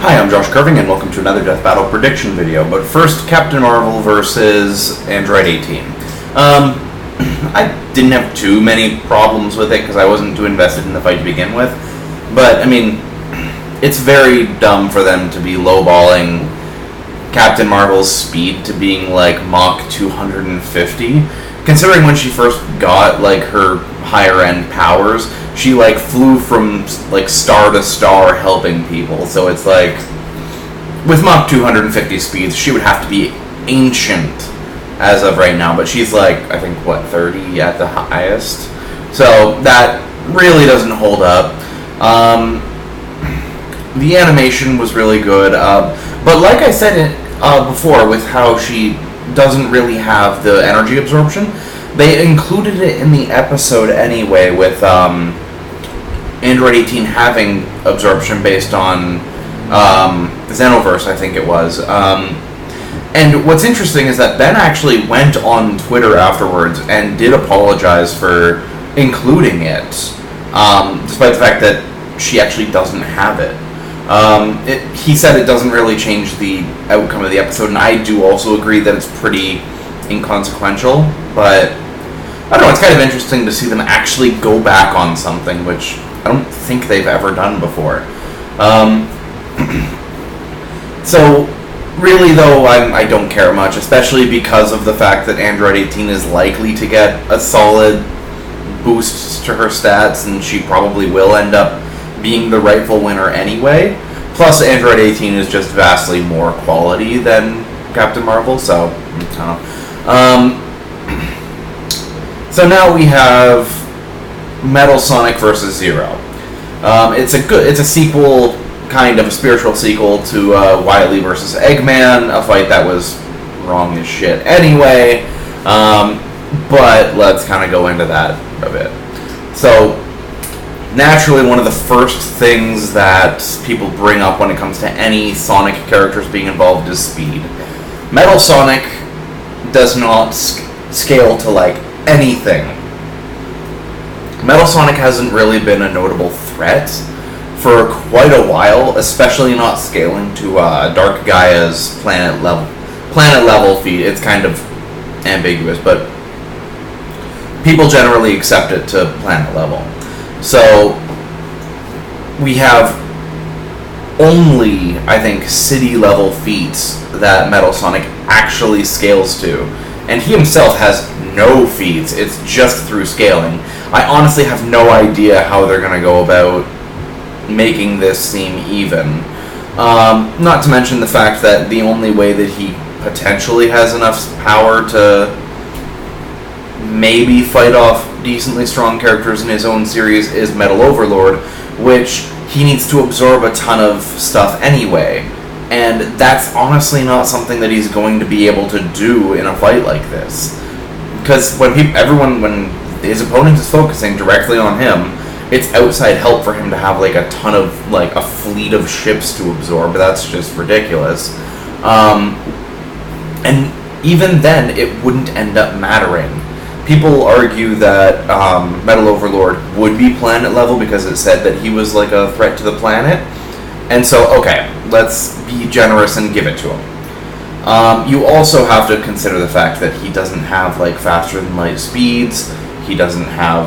Hi, I'm Josh Curving, and welcome to another Death Battle prediction video. But first, Captain Marvel versus Android 18. I didn't have too many problems with it because I wasn't too invested in the fight to begin with. But, I mean, it's very dumb for them to be lowballing Captain Marvel's speed to being like Mach 250. Considering when she first got like her higher end powers, she like flew from like star to star helping people. So it's like with Mach 250 speeds, she would have to be ancient as of right now. But she's like, I think, what, 30 at the highest. So that really doesn't hold up. The animation was really good. But like I said before, with how she doesn't really have the energy absorption, they included it in the episode anyway with Android 18 having absorption based on Xenoverse, I think it was. And what's interesting is that Ben actually went on Twitter afterwards and did apologize for including it, despite the fact that she actually doesn't have it. He said it doesn't really change the outcome of the episode, and I do also agree that it's pretty inconsequential, but I don't know, it's kind of interesting to see them actually go back on something, which I don't think they've ever done before. So, really though, I don't care much, especially because of the fact that Android 18 is likely to get a solid boost to her stats, and she probably will end up being the rightful winner anyway. Plus, Android 18 is just vastly more quality than Captain Marvel, so I don't know. So now we have Metal Sonic vs. Zero. It's a sequel, kind of a spiritual sequel to Wily vs. Eggman, a fight that was wrong as shit anyway. But let's kind of go into that a bit. So, naturally, one of the first things that people bring up when it comes to any Sonic characters being involved is speed. Metal Sonic does not scale to, like, anything. Metal Sonic hasn't really been a notable threat for quite a while, especially not scaling to Dark Gaia's planet level feat. It's kind of ambiguous, but people generally accept it to planet level. So we have only, I think, city level feats that Metal Sonic actually scales to, and he himself has no feats. It's just through scaling. I honestly have no idea how they're going to go about making this seem even. Not to mention the fact that the only way that he potentially has enough power to maybe fight off decently strong characters in his own series is Metal Overlord, which he needs to absorb a ton of stuff anyway. And that's honestly not something that he's going to be able to do in a fight like this. Because when his opponent is focusing directly on him, it's outside help for him to have like a ton of, like, a fleet of ships to absorb. That's just ridiculous. And even then, it wouldn't end up mattering. People argue that Metal Overlord would be planet level because it said that he was like a threat to the planet. And so, okay, let's be generous and give it to him. You also have to consider the fact that he doesn't have like faster than light speeds. He doesn't have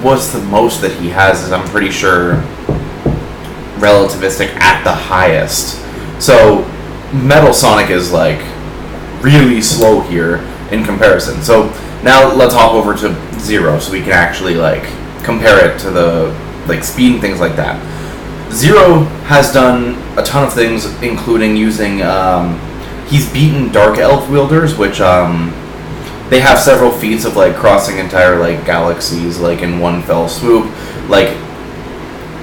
what's the most that he has is, I'm pretty sure, relativistic at the highest. So Metal Sonic is like really slow here in comparison. So now let's hop over to Zero so we can actually like compare it to the like speed and things like that. Zero has done a ton of things, including using he's beaten Dark Elf wielders, which they have several feats of like crossing entire like galaxies like in one fell swoop. Like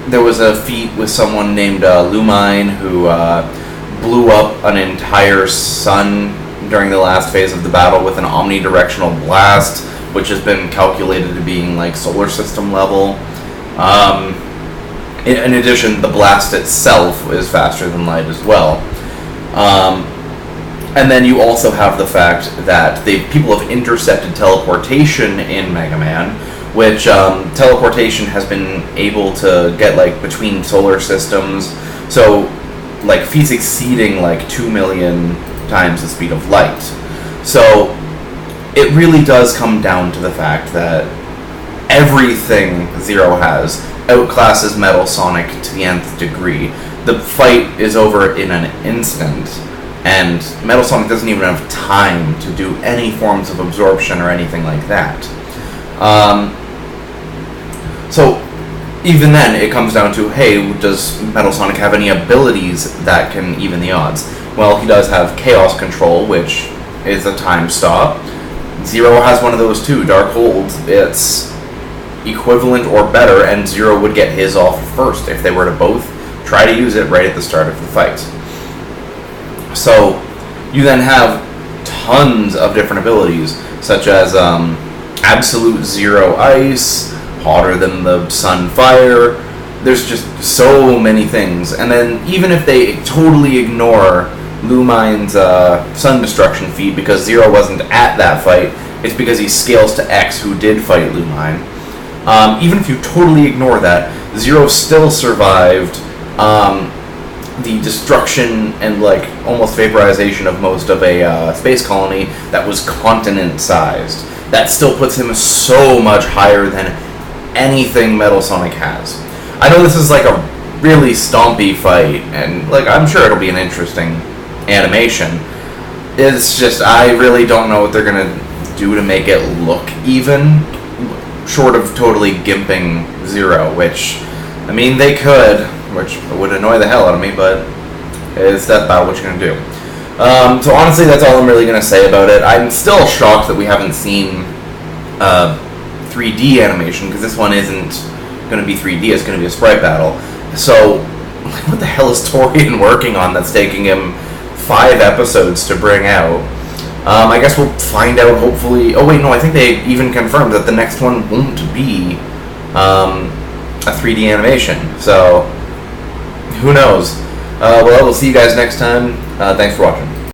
there was a feat with someone named Lumine who blew up an entire sun during the last phase of the battle with an omnidirectional blast, which has been calculated to being like solar system level. In addition, the blast itself is faster than light as well. And then you also have the fact that people have intercepted teleportation in Megaman, which teleportation has been able to get like between solar systems So, like, feats exceeding, like, 2 million times the speed of light. So, it really does come down to the fact that everything Zero has outclasses Metal Sonic to the nth degree. The fight is over in an instant, and Metal Sonic doesn't even have time to do any forms of absorption or anything like that. So, even then, it comes down to, hey, does Metal Sonic have any abilities that can even the odds? Well, he does have Chaos Control, which is a time stop. Zero has one of those too, Dark Hold. It's equivalent or better, and Zero would get his off first if they were to both try to use it right at the start of the fight. So, you then have tons of different abilities, such as Absolute Zero Ice, Hotter Than the Sun Fire. There's just so many things. And then even if they totally ignore Lumine's Sun Destruction feat because Zero wasn't at that fight, it's because he scales to X, who did fight Lumine. Even if you totally ignore that, Zero still survived the destruction and like almost vaporization of most of a space colony that was continent-sized. That still puts him so much higher than anything Metal Sonic has. I know this is like a really stompy fight, and like I'm sure it'll be an interesting animation. It's just I really don't know what they're gonna do to make it look even, short of totally gimping Zero, which I mean they could, which would annoy the hell out of me, but it's that about what you're gonna do. So honestly, that's all I'm really gonna say about it. I'm still shocked that we haven't seen 3D animation, because this one isn't going to be 3D, it's going to be a sprite battle. So, like, what the hell is Torrian working on that's taking him 5 episodes to bring out? I guess we'll find out, hopefully. Oh wait, no, I think they even confirmed that the next one won't be a 3D animation. So, who knows? Well, we'll see you guys next time. Thanks for watching.